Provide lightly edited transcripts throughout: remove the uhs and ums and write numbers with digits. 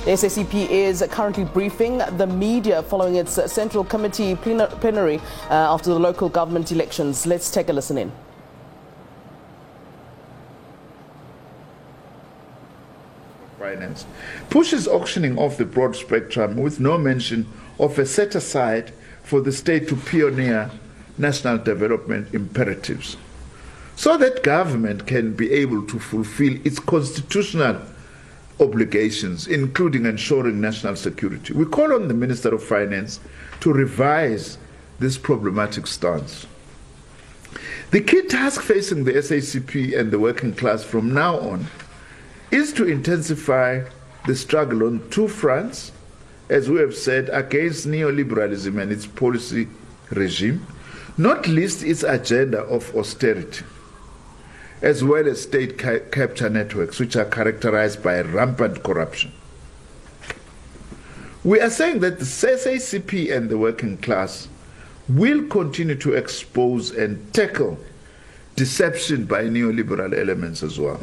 The SACP is currently briefing the media following its Central Committee plenary after the local government elections. Let's take a listen in. Finance pushes auctioning off the broad spectrum with no mention of a set aside for the state to pioneer national development imperatives, so that government can be able to fulfill its constitutional obligations, including ensuring national security. We call on the Minister of Finance to revise this problematic stance. The key task facing the SACP and the working class from now on is to intensify the struggle on two fronts, as we have said, against neoliberalism and its policy regime, not least its agenda of austerity, as well as state capture networks, which are characterized by rampant corruption. We are saying that the SACP and the working class will continue to expose and tackle deception by neoliberal elements as well.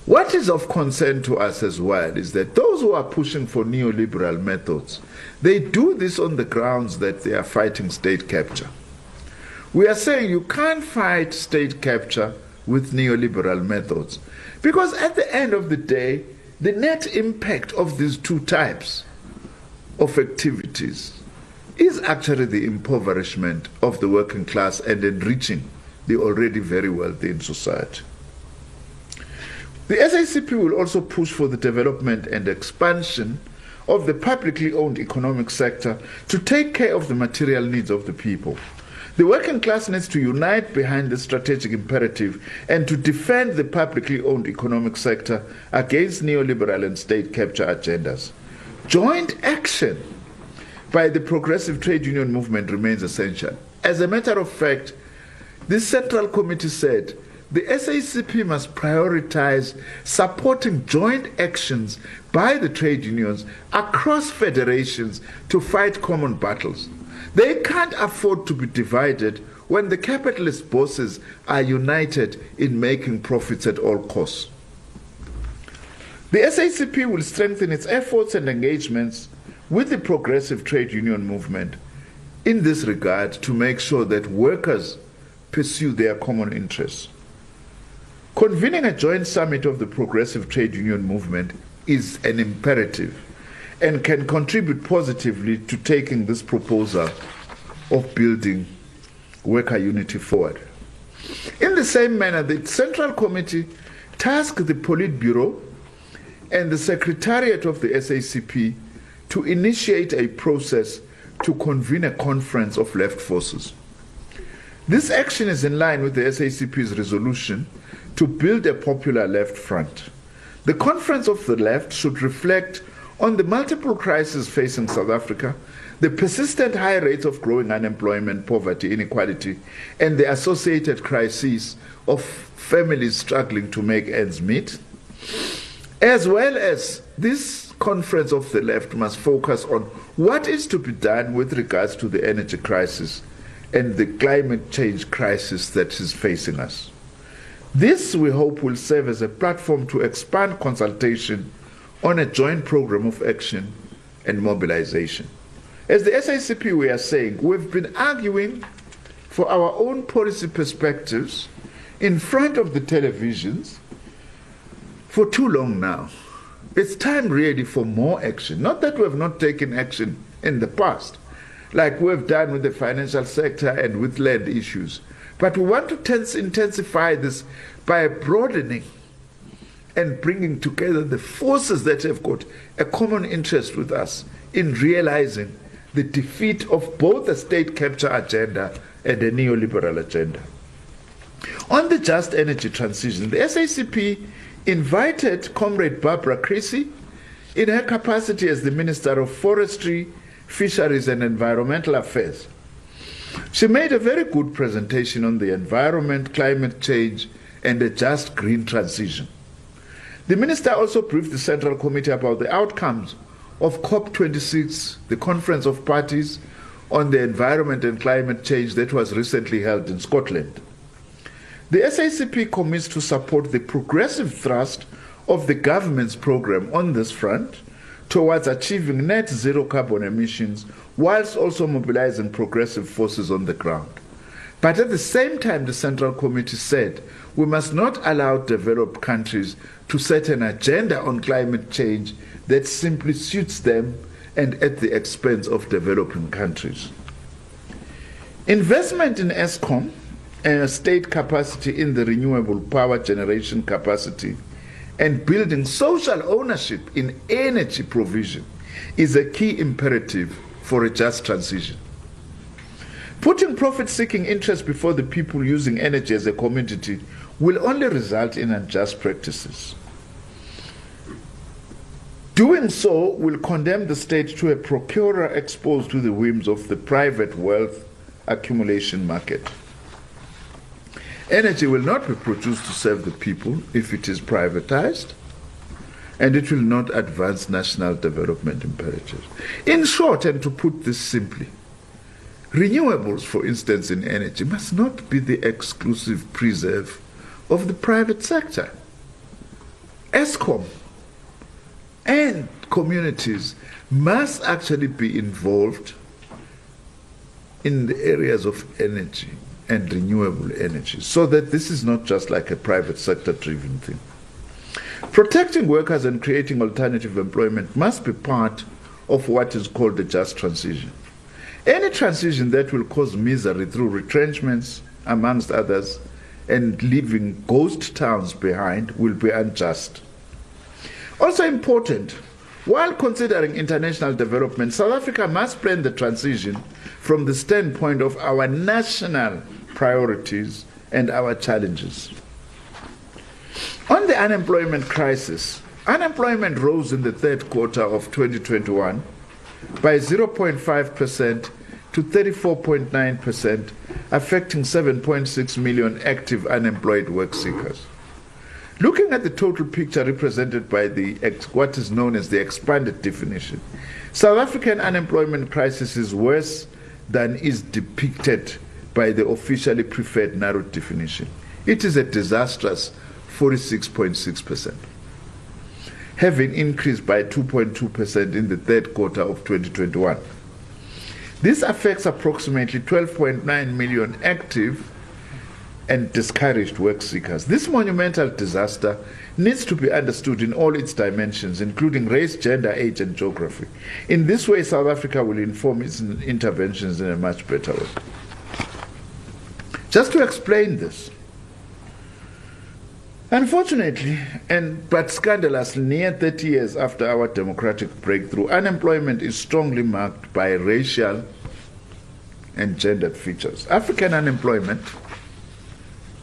What is of concern to us as well is that those who are pushing for neoliberal methods, they do this on the grounds that they are fighting state capture. We are saying you can't fight state capture with neoliberal methods, because at the end of the day, the net impact of these two types of activities is actually the impoverishment of the working class and enriching the already very wealthy in society. The SACP will also push for the development and expansion of the publicly owned economic sector to take care of the material needs of the people. The working class needs to unite behind the strategic imperative and to defend the publicly owned economic sector against neoliberal and state capture agendas. Joint action by the progressive trade union movement remains essential. As a matter of fact, this Central Committee said the SACP must prioritize supporting joint actions by the trade unions across federations to fight common battles. They can't afford to be divided when the capitalist bosses are united in making profits at all costs. The SACP will strengthen its efforts and engagements with the progressive trade union movement in this regard to make sure that workers pursue their common interests. Convening a joint summit of the progressive trade union movement is an imperative and can contribute positively to taking this proposal of building worker unity forward. In the same manner, the Central Committee tasked the Politburo and the Secretariat of the SACP to initiate a process to convene a conference of left forces. This action is in line with the SACP's resolution to build a popular left front. The Conference of the Left should reflect on the multiple crises facing South Africa, the persistent high rates of growing unemployment, poverty, inequality, and the associated crises of families struggling to make ends meet, as well as this Conference of the Left must focus on what is to be done with regards to the energy crisis and the climate change crisis that is facing us. This, we hope, will serve as a platform to expand consultation on a joint program of action and mobilization. As the SACP, we are saying, we've been arguing for our own policy perspectives in front of the televisions for too long now. It's time really for more action. Not that we have not taken action in the past, like we've done with the financial sector and with land issues. But we want to intensify this by broadening and bringing together the forces that have got a common interest with us in realizing the defeat of both the state capture agenda and the neoliberal agenda. On the just energy transition, the SACP invited Comrade Barbara Creecy in her capacity as the Minister of Forestry, Fisheries and Environmental Affairs. She made a very good presentation on the environment, climate change, and a just green transition. The minister also briefed the Central Committee about the outcomes of COP26, the Conference of Parties on the Environment and Climate Change that was recently held in Scotland. The SACP commits to support the progressive thrust of the government's program on this front towards achieving net zero carbon emissions, whilst also mobilizing progressive forces on the ground. But at the same time, the Central Committee said we must not allow developed countries to set an agenda on climate change that simply suits them and at the expense of developing countries. Investment in Eskom and state capacity in the renewable power generation capacity and building social ownership in energy provision is a key imperative for a just transition. Putting profit-seeking interests before the people using energy as a commodity will only result in unjust practices. Doing so will condemn the state to a procurer exposed to the whims of the private wealth accumulation market. Energy will not be produced to serve the people if it is privatized, and it will not advance national development imperatives. In short, and to put this simply, renewables, for instance, in energy must not be the exclusive preserve of the private sector. Eskom and communities must actually be involved in the areas of energy and renewable energy, so that this is not just like a private sector driven thing. Protecting workers and creating alternative employment must be part of what is called the just transition. Any transition that will cause misery through retrenchments, amongst others, and leaving ghost towns behind will be unjust. Also important, while considering international development, South Africa must plan the transition from the standpoint of our national priorities and our challenges. On the unemployment crisis, unemployment rose in the third quarter of 2021 by 0.5% to 34.9%, affecting 7.6 million active unemployed work seekers. Looking at the total picture represented by what is known as the expanded definition, South African unemployment crisis is worse than is depicted by the officially preferred narrow definition. It is a disastrous 46.6%, having increased by 2.2% in the third quarter of 2021. This affects approximately 12.9 million active and discouraged work seekers. This monumental disaster needs to be understood in all its dimensions, including race, gender, age, and geography. In this way, South Africa will inform its interventions in a much better way. Just to explain this, unfortunately, but scandalously, near 30 years after our democratic breakthrough, unemployment is strongly marked by racial and gendered features. African unemployment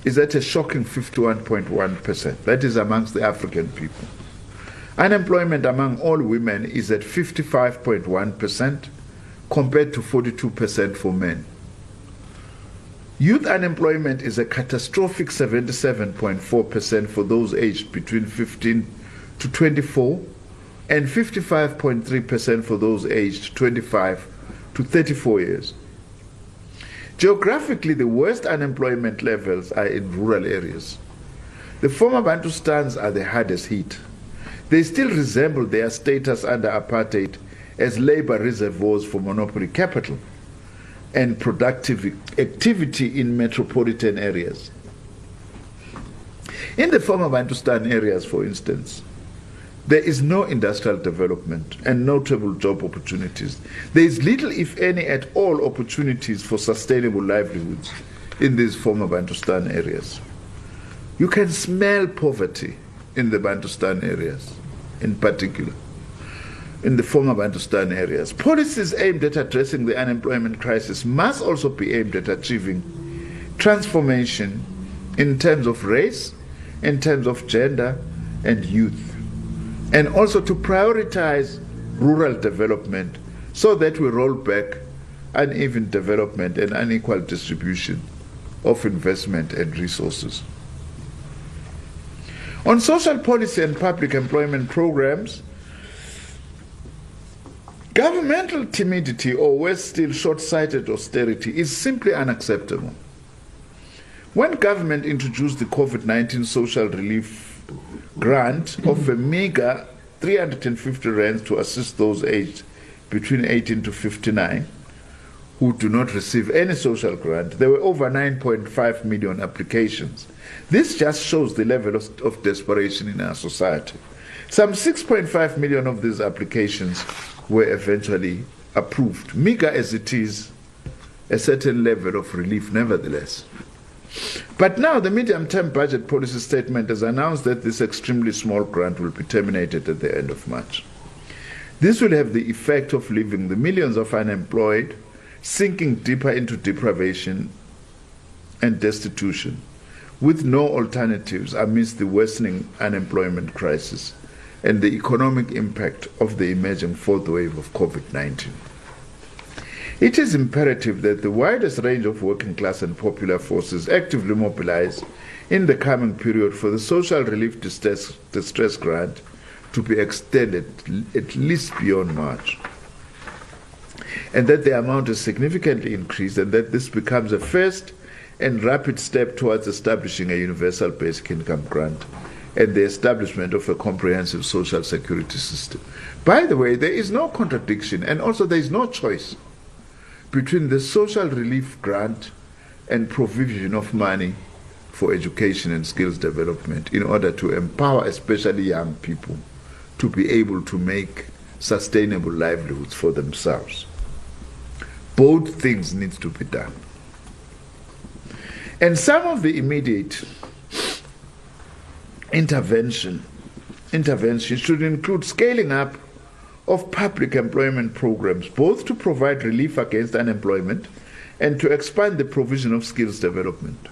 is at a shocking 51.1%. That is amongst the African people. Unemployment among all women is at 55.1% compared to 42% for men. Youth unemployment is a catastrophic 77.4% for those aged between 15 to 24 and 55.3% for those aged 25 to 34 years. Geographically, the worst unemployment levels are in rural areas. The former Bantustans are the hardest hit. They still resemble their status under apartheid as labor reservoirs for monopoly capital and productive activity in metropolitan areas. In the former Bantustan areas, for instance, there is no industrial development and notable job opportunities. There is little, if any, at all opportunities for sustainable livelihoods in these former Bantustan areas. You can smell poverty in the Bantustan areas, in particular, in the former Bantustan areas. Policies aimed at addressing the unemployment crisis must also be aimed at achieving transformation in terms of race, in terms of gender and youth, and also to prioritize rural development so that we roll back uneven development and unequal distribution of investment and resources. On social policy and public employment programs, governmental timidity, or worse still, short-sighted austerity is simply unacceptable. When government introduced the COVID-19 social relief grant of a meager 350 rands to assist those aged between 18 to 59 who do not receive any social grant. There were over 9.5 million applications. This just shows the level of desperation in our society. Some 6.5 million of these applications were eventually approved. Meager as it is, a certain level of relief nevertheless. But now the medium-term budget policy statement has announced that this extremely small grant will be terminated at the end of March. This will have the effect of leaving the millions of unemployed sinking deeper into deprivation and destitution, with no alternatives amidst the worsening unemployment crisis and the economic impact of the emerging fourth wave of COVID-19. It is imperative that the widest range of working class and popular forces actively mobilize in the coming period for the social relief distress grant to be extended at least beyond March, and that the amount is significantly increased, and that this becomes a first and rapid step towards establishing a universal basic income grant and the establishment of a comprehensive social security system. By the way, there is no contradiction, and also there is no choice between the social relief grant and provision of money for education and skills development in order to empower especially young people to be able to make sustainable livelihoods for themselves. Both things need to be done. And some of the immediate intervention should include scaling up of public employment programs, both to provide relief against unemployment and to expand the provision of skills development.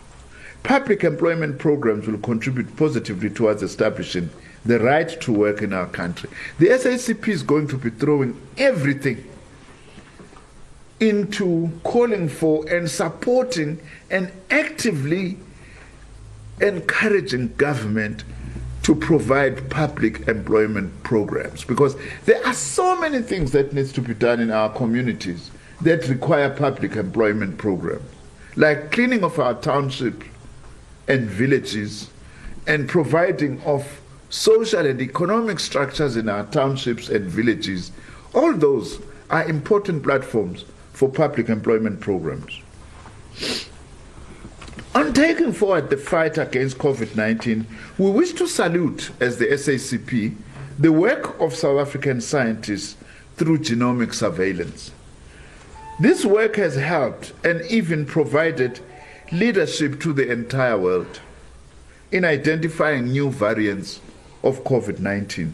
Public employment programs will contribute positively towards establishing the right to work in our country. The SACP is going to be throwing everything into calling for and supporting and actively encouraging government to provide public employment programs, because there are so many things that needs to be done in our communities that require public employment programs, like cleaning of our townships and villages and providing of social and economic structures in our townships and villages. All those are important platforms for public employment programs. On taking forward the fight against COVID-19, we wish to salute, as the SACP, the work of South African scientists through genomic surveillance. This work has helped and even provided leadership to the entire world in identifying new variants of COVID-19.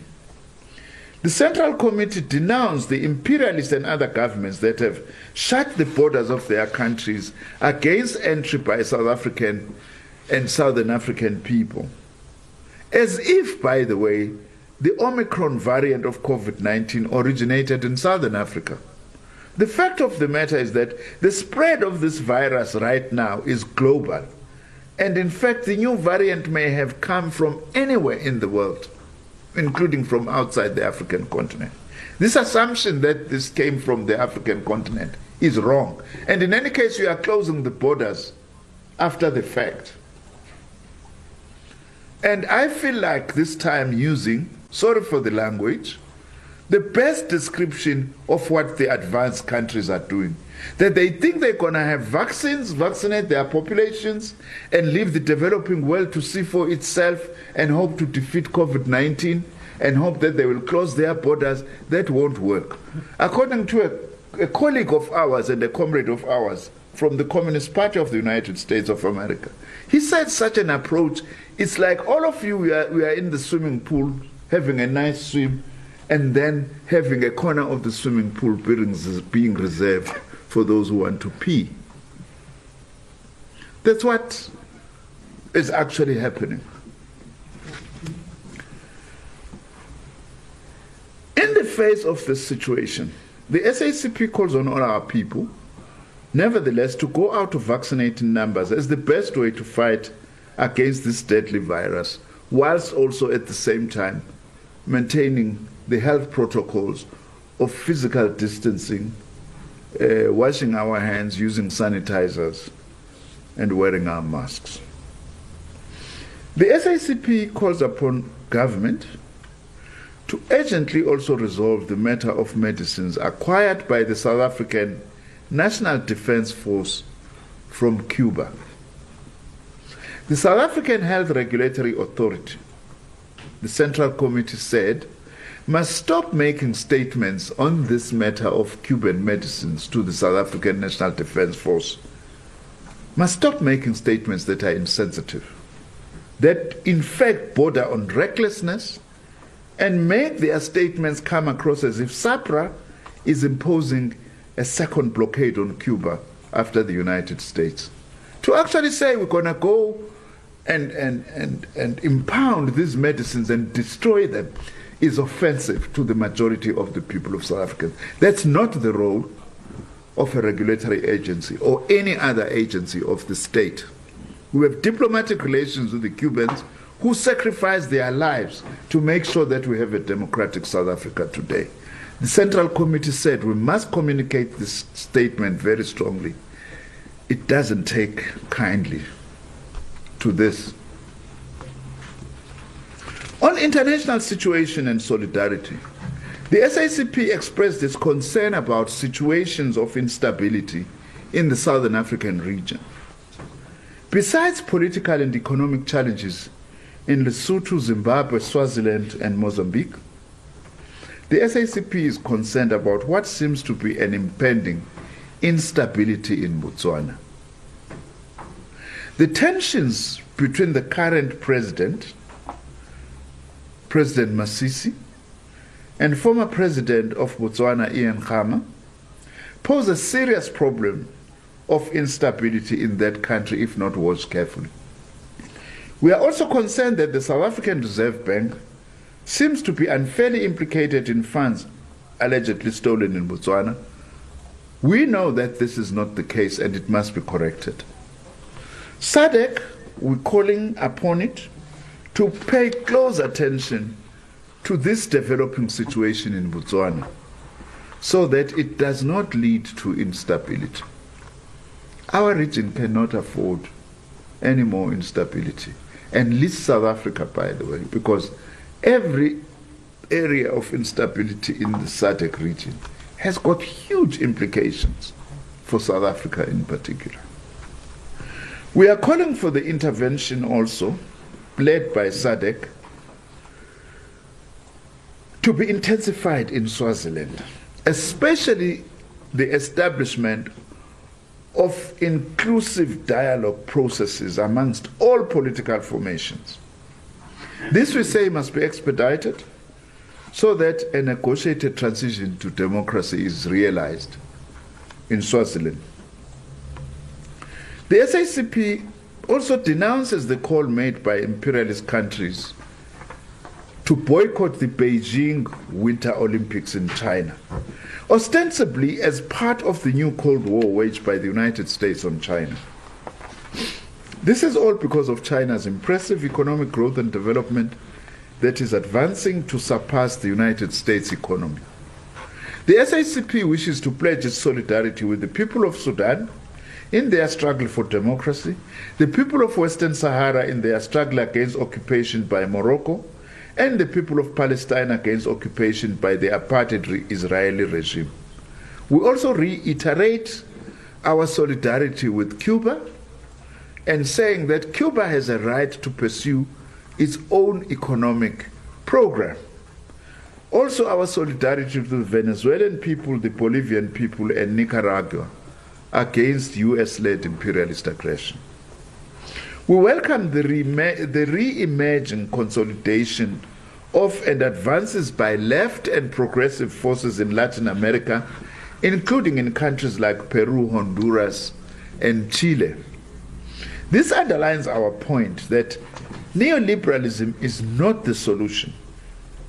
The Central Committee denounced the imperialists and other governments that have shut the borders of their countries against entry by South African and Southern African people. As if, by the way, the Omicron variant of COVID-19 originated in Southern Africa. The fact of the matter is that the spread of this virus right now is global. And in fact, the new variant may have come from anywhere in the world, including from outside the African continent. This assumption that this came from the African continent is wrong. And in any case, you are closing the borders after the fact. And I feel like this time using, sorry for the language, the best description of what the advanced countries are doing. That they think they're going to have vaccines, vaccinate their populations, and leave the developing world to see for itself and hope to defeat COVID-19 and hope that they will close their borders. That won't work. According to a colleague of ours and a comrade of ours from the Communist Party of the United States of America, he said such an approach, it's like all of you, we are in the swimming pool having a nice swim, and then having a corner of the swimming pool being reserved for those who want to pee. That's what is actually happening. In the face of this situation, the SACP calls on all our people, nevertheless, to go out to vaccinate in numbers as the best way to fight against this deadly virus, whilst also at the same time maintaining the health protocols of physical distancing, washing our hands, using sanitizers, and wearing our masks. The SACP calls upon government to urgently also resolve the matter of medicines acquired by the South African National Defence Force from Cuba. The South African Health Regulatory Authority, the Central Committee said, must stop making statements on this matter of Cuban medicines to the South African National Defence Force, must stop making statements that are insensitive, that in fact border on recklessness, and make their statements come across as if SAPRA is imposing a second blockade on Cuba after the United States. To actually say we're going to go and impound these medicines and destroy them is offensive to the majority of the people of South Africa. That's not the role of a regulatory agency or any other agency of the state. We have diplomatic relations with the Cubans who sacrificed their lives to make sure that we have a democratic South Africa today. The Central Committee said we must communicate this statement very strongly. It doesn't take kindly to this. On international situation and solidarity, the SACP expressed its concern about situations of instability in the Southern African region. Besides political and economic challenges in Lesotho, Zimbabwe, Swaziland, and Mozambique, the SACP is concerned about what seems to be an impending instability in Botswana. The tensions between the current president, President Masisi, and former president of Botswana, Ian Khama, pose a serious problem of instability in that country if not watched carefully. We are also concerned that the South African Reserve Bank seems to be unfairly implicated in funds allegedly stolen in Botswana. We know that this is not the case and it must be corrected. SADC, we're calling upon it to pay close attention to this developing situation in Botswana so that it does not lead to instability. Our region cannot afford any more instability, and least South Africa, by the way, because every area of instability in the SADC region has got huge implications for South Africa in particular. We are calling for the intervention also, led by SADC, to be intensified in Swaziland, especially the establishment of inclusive dialogue processes amongst all political formations. This, we say, must be expedited so that a negotiated transition to democracy is realized in Swaziland. The SACP also denounces the call made by imperialist countries to boycott the Beijing Winter Olympics in China, ostensibly as part of the new Cold War waged by the United States on China. This is all because of China's impressive economic growth and development that is advancing to surpass the United States economy. The SACP wishes to pledge its solidarity with the people of Sudan in their struggle for democracy, the people of Western Sahara in their struggle against occupation by Morocco, and the people of Palestine against occupation by the apartheid Israeli regime. We also reiterate our solidarity with Cuba and saying that Cuba has a right to pursue its own economic program. Also our solidarity to the Venezuelan people, the Bolivian people, and Nicaragua against US-led imperialist aggression. We welcome the re-emerging consolidation of and advances by left and progressive forces in Latin America, including in countries like Peru, Honduras, and Chile. This underlines our point that neoliberalism is not the solution,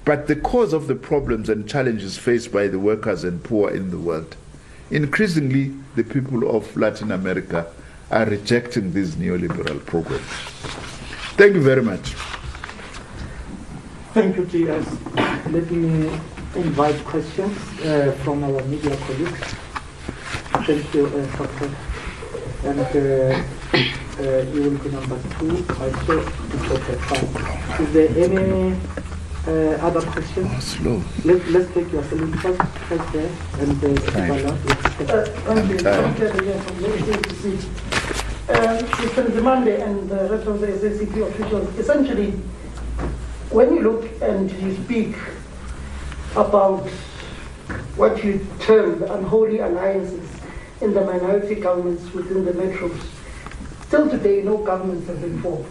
but the cause of the problems and challenges faced by the workers and poor in the world. Increasingly, the people of Latin America are rejecting these neoliberal programs. Thank you very much. Thank you, GS. Let me invite questions from our media colleagues. Thank you, Dr. And You will be number 2. I saw the 5. Is there any other questions? Oh, slow. Let's take your salute first there, and Thank you. Mr. Nzimande and the rest of the SACP officials, essentially, when you look and you speak about what you term the unholy alliances in the minority governments within the metros, still today no governments have been formed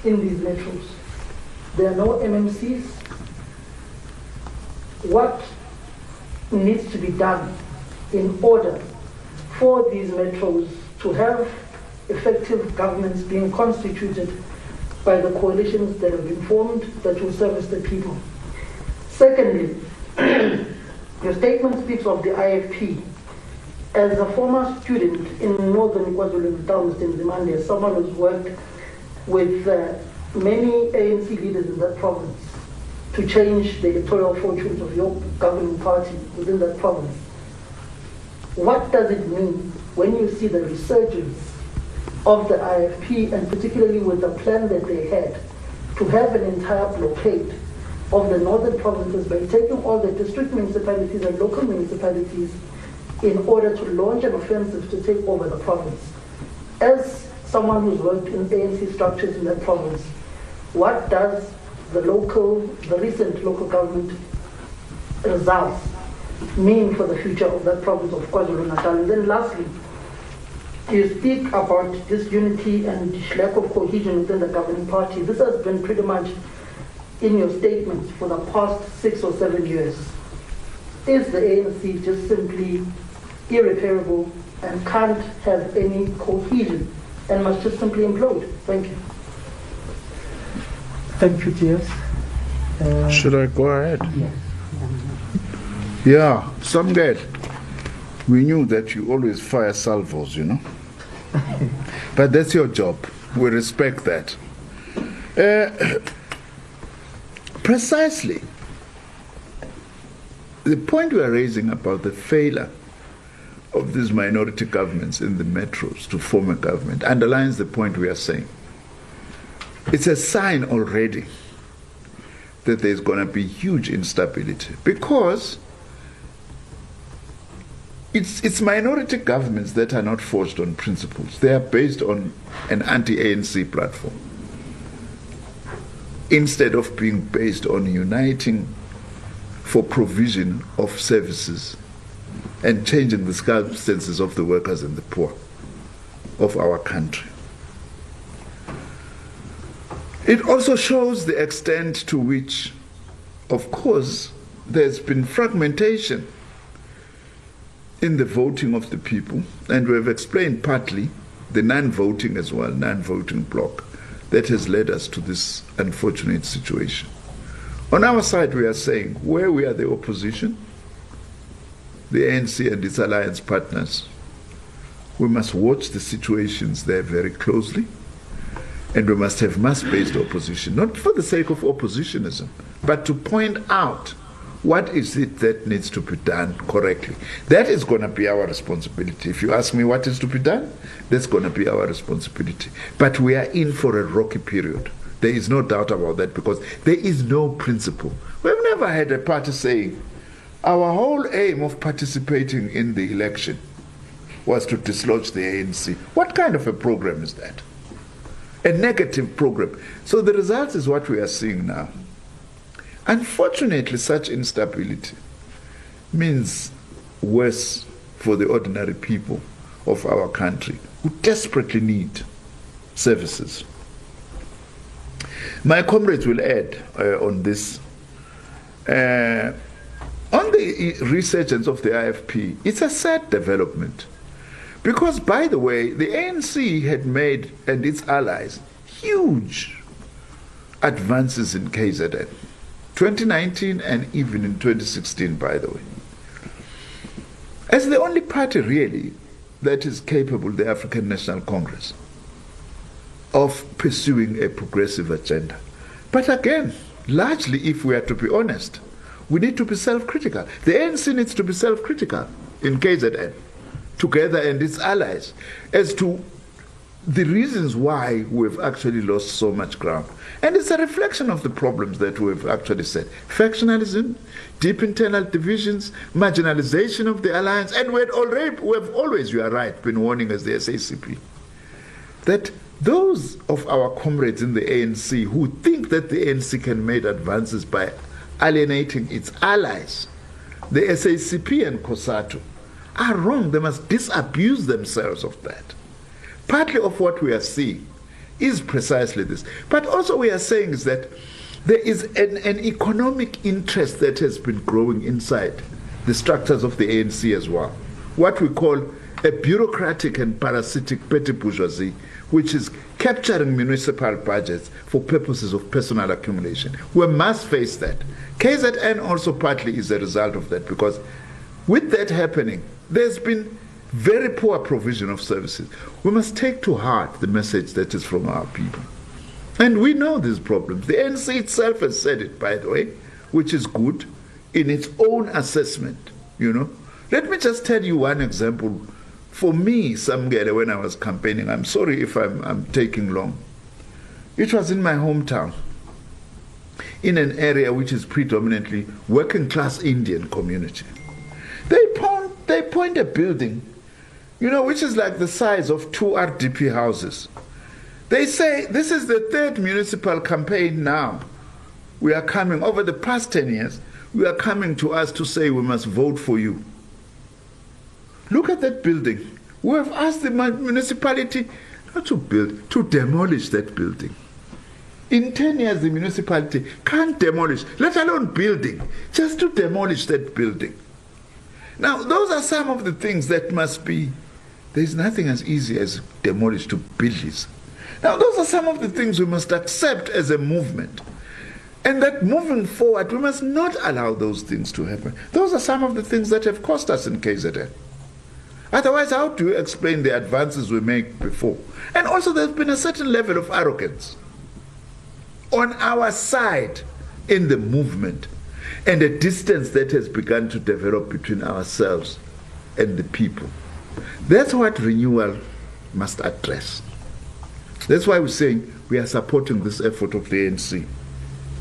in these metros. There are no MMCs. What needs to be done in order for these metros to have effective governments being constituted by the coalitions that have been formed that will service the people? Secondly, your statement speaks of the IFP. As a former student in northern KwaZulu-Natal, Mr. Nzimande, as someone who's worked with many ANC leaders in that province to change the electoral fortunes of your governing party within that province, what does it mean when you see the resurgence of the IFP, and particularly with the plan that they had to have an entire blockade of the northern provinces by taking all the district municipalities and local municipalities in order to launch an offensive to take over the province? As someone who's worked in ANC structures in that province, what does the recent local government results mean for the future of that province of KwaZulu-Natal? And then lastly, you speak about disunity and lack of cohesion within the governing party. This has been pretty much in your statements for the past 6 or 7 years. Is the ANC just simply irreparable and can't have any cohesion and must just simply implode? Thank you. Thank you, TS. Should I go ahead? Yeah. Yeah, Samgate, we knew that you always fire salvos, you know. But that's your job. We respect that. Precisely, the point we are raising about the failure of these minority governments in the metros to form a government underlines the point we are saying. It's a sign already that there's going to be huge instability, because it's minority governments that are not forged on principles. They are based on an anti-ANC platform, instead of being based on uniting for provision of services and changing the circumstances of the workers and the poor of our country. It also shows the extent to which, of course, there's been fragmentation in the voting of the people, and we have explained partly the non-voting as well, non-voting bloc, that has led us to this unfortunate situation. On our side, we are saying, where we are the opposition, the ANC and its alliance partners, we must watch the situations there very closely, and we must have mass-based opposition, not for the sake of oppositionism, but to point out what is it that needs to be done correctly. That is going to be our responsibility. If you ask me what is to be done, that's going to be our responsibility. But we are in for a rocky period. There is no doubt about that, because there is no principle. We've never had a party saying, our whole aim of participating in the election was to dislodge the ANC. What kind of a program is that? A negative program. So the result is what we are seeing now. Unfortunately, such instability means worse for the ordinary people of our country who desperately need services. My comrades will add on this. On the resurgence of the IFP, it's a sad development. Because, by the way, the ANC had made, and its allies, huge advances in KZN. 2019 and even in 2016, by the way. As the only party, really, that is capable, the African National Congress, of pursuing a progressive agenda. But again, largely, if we are to be honest, we need to be self-critical. The ANC needs to be self-critical in KZN, together and its allies, as to the reasons why we've actually lost so much ground. And it's a reflection of the problems that we've actually said. Factionalism, deep internal divisions, marginalization of the alliance, and we've always, you are right, been warning as the SACP, that those of our comrades in the ANC who think that the ANC can make advances by alienating its allies, the SACP and COSATU, are wrong. They must disabuse themselves of that. Partly of what we are seeing is precisely this. But also we are saying is that there is an economic interest that has been growing inside the structures of the ANC as well. What we call a bureaucratic and parasitic petty bourgeoisie, which is capturing municipal budgets for purposes of personal accumulation. We must face that. KZN also partly is a result of that, because with that happening, there's been very poor provision of services. We must take to heart the message that is from our people. And we know these problems. The ANC itself has said it, by the way, which is good in its own assessment, you know. Let me just tell you one example. For me, Samgele, when I was campaigning, I'm sorry if I'm taking long. It was in my hometown, in an area which is predominantly working class Indian community. They point a building, you know, which is like the size of 2 RDP houses. They say, this is the 3rd municipal campaign now. We are coming, over the past 10 years, we are coming to us to say we must vote for you. Look at that building. We have asked the municipality not to build, to demolish that building. In 10 years, the municipality can't demolish, let alone building, just to demolish that building. Now, those are some of the things that must be, there's nothing as easy as demolish to build this. Now, those are some of the things we must accept as a movement. And that moving forward, we must not allow those things to happen. Those are some of the things that have cost us in KZN. Otherwise, how do you explain the advances we make before? And also, there's been a certain level of arrogance on our side in the movement, and a distance that has begun to develop between ourselves and the people. That's what renewal must address. That's why we're saying we are supporting this effort of the ANC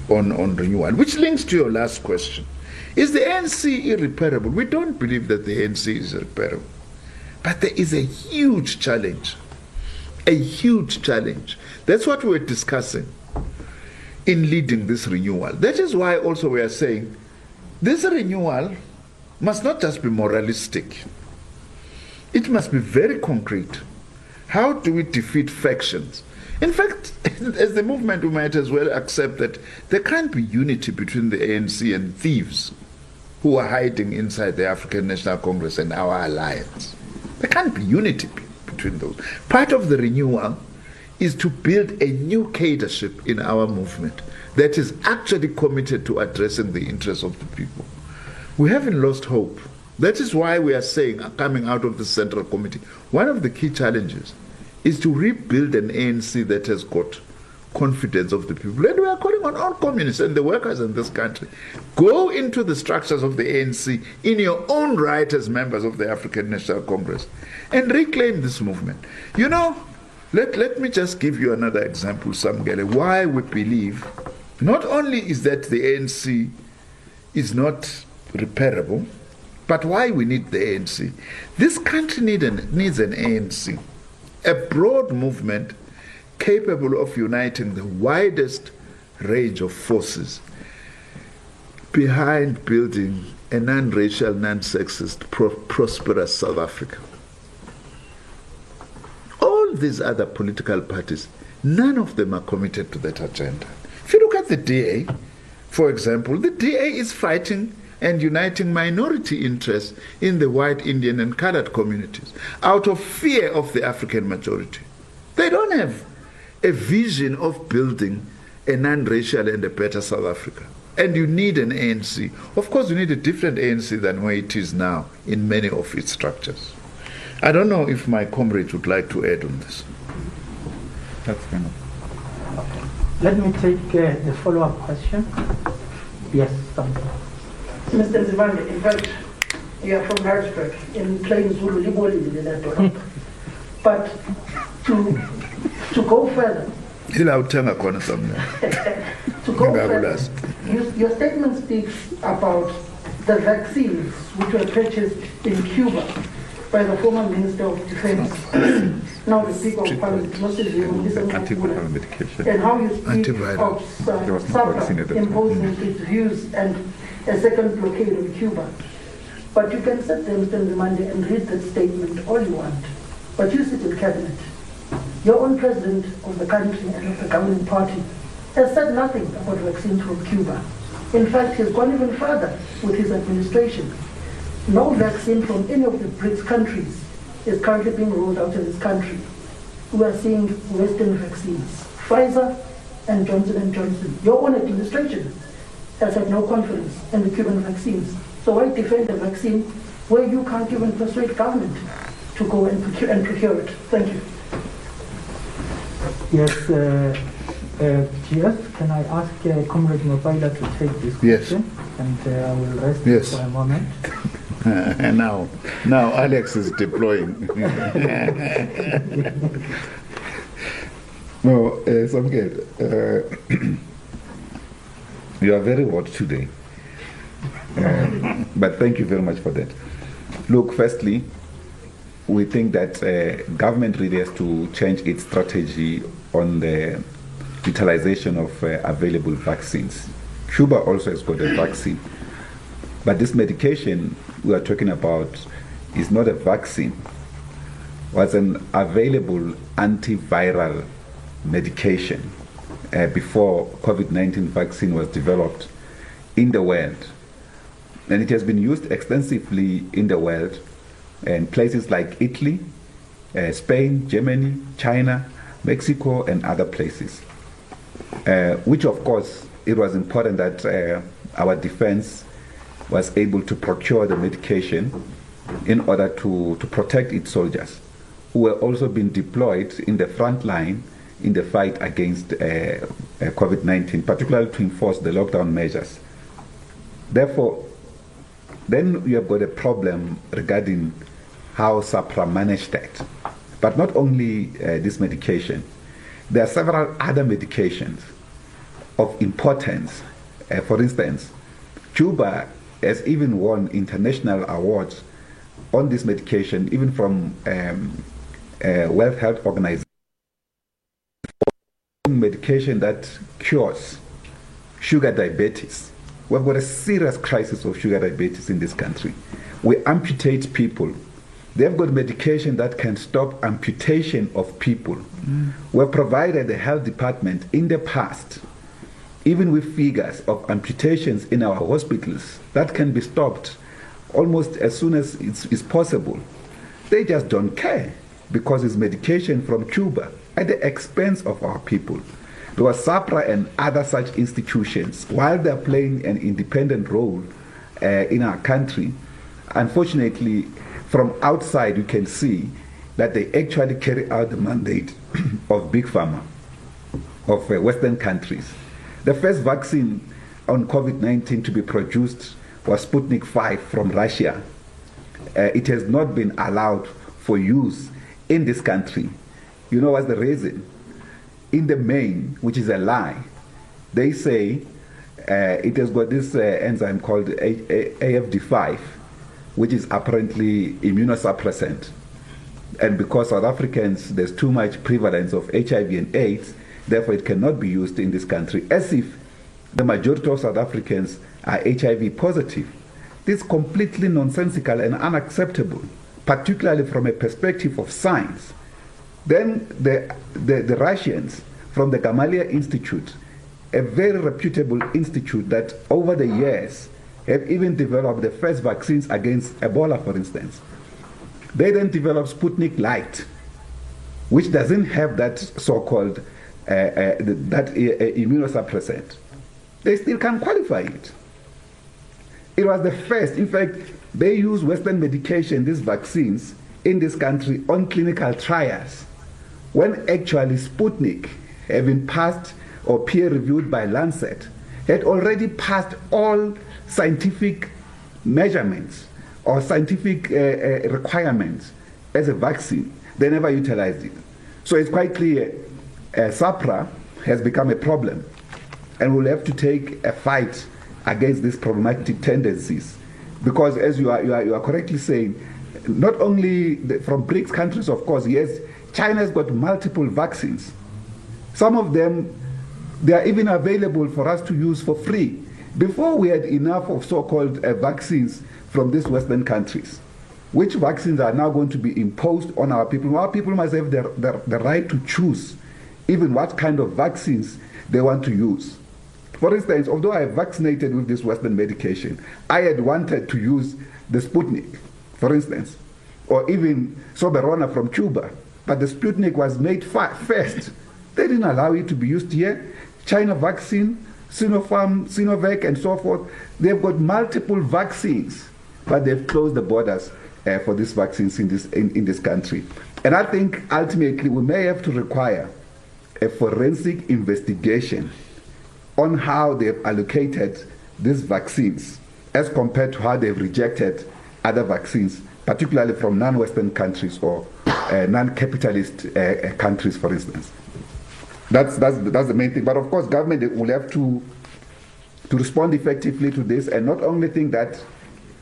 on renewal, which links to your last question. Is the ANC irreparable? We don't believe that the ANC is irreparable. But there is a huge challenge. A huge challenge. That's what we're discussing in leading this renewal. That is why also we are saying this renewal must not just be moralistic. It must be very concrete. How do we defeat factions? In fact, as the movement, we might as well accept that there can't be unity between the ANC and thieves who are hiding inside the African National Congress and our alliance. There can't be unity between those. Part of the renewal is to build a new cadreship in our movement that is actually committed to addressing the interests of the people. We haven't lost hope. That is why we are saying, coming out of the Central Committee, one of the key challenges is to rebuild an ANC that has got confidence of the people. And we are calling on all communists and the workers in this country. Go into the structures of the ANC in your own right as members of the African National Congress and reclaim this movement. You know, let me just give you another example, Samgele, why we believe not only is that the ANC is not repairable, but why we need the ANC. This country needs an ANC, a broad movement capable of uniting the widest range of forces behind building a non-racial, non-sexist, prosperous South Africa. All these other political parties, none of them are committed to that agenda. If you look at the DA, for example, the DA is fighting and uniting minority interests in the white, Indian, and colored communities out of fear of the African majority. They don't have a vision of building a non-racial and a better South Africa. And you need an ANC. Of course, you need a different ANC than where it is now in many of its structures. I don't know if my comrade would like to add on this. That's enough. Let me take the follow-up question. Yes, something. Mr. Zivande, in fact, you are from Harrisburg, in plain Zulu, but to go further. Ilawuthenga khona somewhere. To go further, your statement speaks about the vaccines which were purchased in Cuba by the former Minister of Defense, now the Speaker of Parliament, Antiviral medication. and how you speak of SAPRA imposing its views and a second blockade on Cuba. But you can sit there, Mr. Nzimande, and read that statement all you want. But you sit in cabinet. Your own president of the country and of the governing party has said nothing about vaccines from Cuba. In fact, he's gone even further with his administration. No vaccine from any of the BRICS countries is currently being rolled out in this country. We are seeing Western vaccines, Pfizer and Johnson & Johnson. Your own administration has had no confidence in the Cuban vaccines. So why defend a vaccine where you can't even persuade government to go and procure it? Thank you. Yes, GS, can I ask Comrade Mabila to take this question? Yes. And I will rest Yes. for a moment. now Alex is deploying. No, Samket, you are very hot today. But thank you very much for that. Look, firstly, we think that government really has to change its strategy on the utilization of available vaccines. Cuba also has got a vaccine. But this medication we are talking about is not a vaccine. It was an available antiviral medication before COVID-19 vaccine was developed in the world. And it has been used extensively in the world in places like Italy, Spain, Germany, China, Mexico, and other places. Which, of course, it was important that our defense was able to procure the medication in order to protect its soldiers, who were also being deployed in the front line in the fight against COVID-19, particularly to enforce the lockdown measures. Therefore, then you have got a problem regarding how SAPRA managed that. But not only this medication, there are several other medications of importance. For instance, Cuba has even won international awards on this medication, even from World Health Organization, medication that cures sugar diabetes. We've got a serious crisis of sugar diabetes in this country. We amputate people. They've got medication that can stop amputation of people. We've provided the health department in the past, even with figures of amputations in our hospitals, that can be stopped almost as soon as it's possible. They just don't care because it's medication from Cuba at the expense of our people. Because SAPRA and other such institutions, while they're playing an independent role in our country, unfortunately, from outside you can see that they actually carry out the mandate of Big Pharma, of Western countries. The first vaccine on COVID-19 to be produced was Sputnik 5 from Russia. It has not been allowed for use in this country. You know what's the reason? In the main, which is a lie, they say it has got this enzyme called AFD5, which is apparently immunosuppressant. And because South Africans, there's too much prevalence of HIV and AIDS, therefore it cannot be used in this country, as if the majority of South Africans are HIV positive. This is completely nonsensical and unacceptable, particularly from a perspective of science. Then the Russians from the Gamaleya Institute, a very reputable institute that over the years have even developed the first vaccines against Ebola, for instance. They then developed Sputnik Light, which doesn't have that so-called immunosuppressant. They still can't qualify it. It was the first. In fact, they use Western medication, these vaccines, in this country on clinical trials, when actually Sputnik, having passed or peer-reviewed by Lancet, had already passed all scientific measurements or scientific requirements as a vaccine. They never utilized it. So it's quite clear SAPRA has become a problem, and we'll have to take a fight against these problematic tendencies. Because as you are correctly saying, not only from BRICS countries, of course, yes, China's got multiple vaccines. Some of them, they are even available for us to use for free. Before we had enough of so-called vaccines from these Western countries, which vaccines are now going to be imposed on our people. Our people must have the right to choose even what kind of vaccines they want to use. For instance, although I am vaccinated with this Western medication, I had wanted to use the Sputnik, for instance, or even Soberona from Cuba, but the Sputnik was made first. They didn't allow it to be used here. China vaccine, Sinopharm, Sinovac, and so forth, they've got multiple vaccines, but they've closed the borders for these vaccines in this country. And I think ultimately we may have to require a forensic investigation on how they've allocated these vaccines as compared to how they've rejected other vaccines, particularly from non-Western countries or non-capitalist countries, for instance. That's the main thing. But of course, government will have to respond effectively to this, and not only think that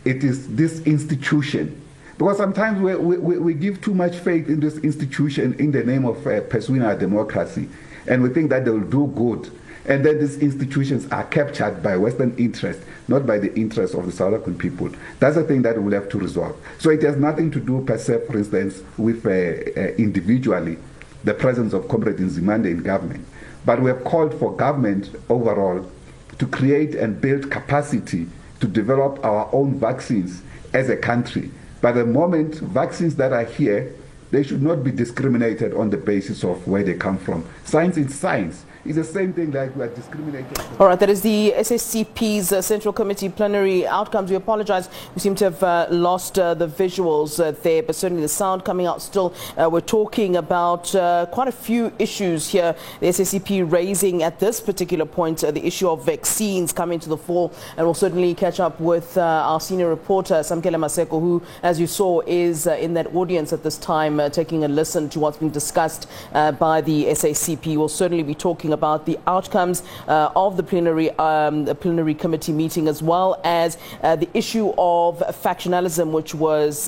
it is this institution, because sometimes we give too much faith in this institution in the name of pursuing our democracy, and we think that they will do good. And then these institutions are captured by Western interests, not by the interests of the South African people. That's the thing that we'll have to resolve. So it has nothing to do per se, for instance, with individually the presence of Comrade Nzimande in government. But we have called for government overall to create and build capacity to develop our own vaccines as a country. But the moment vaccines that are here, they should not be discriminated on the basis of where they come from. Science is science. It's the same thing like we are discriminated. All right, that is the SACP's Central Committee plenary outcomes. We apologize. We seem to have lost the visuals there, but certainly the sound coming out still. We're talking about quite a few issues here. The SACP raising at this particular point the issue of vaccines coming to the fore, and we'll certainly catch up with our senior reporter, Samkele Maseko, who, as you saw, is in that audience at this time, taking a listen to what's being discussed by the SACP. We'll certainly be talking about the outcomes of the plenary committee meeting, as well as the issue of factionalism, which was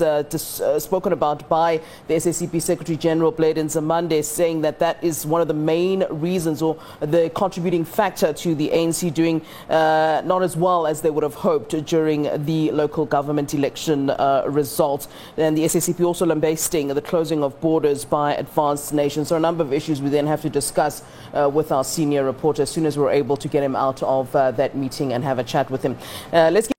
spoken about by the SACP Secretary General Blade Nzimande, saying that that is one of the main reasons or the contributing factor to the ANC doing not as well as they would have hoped during the local government election results. And the SACP also lambasting the closing of borders by advanced nations. So a number of issues we then have to discuss with our senior reporter as soon as we're able to get him out of that meeting and have a chat with him. Let's get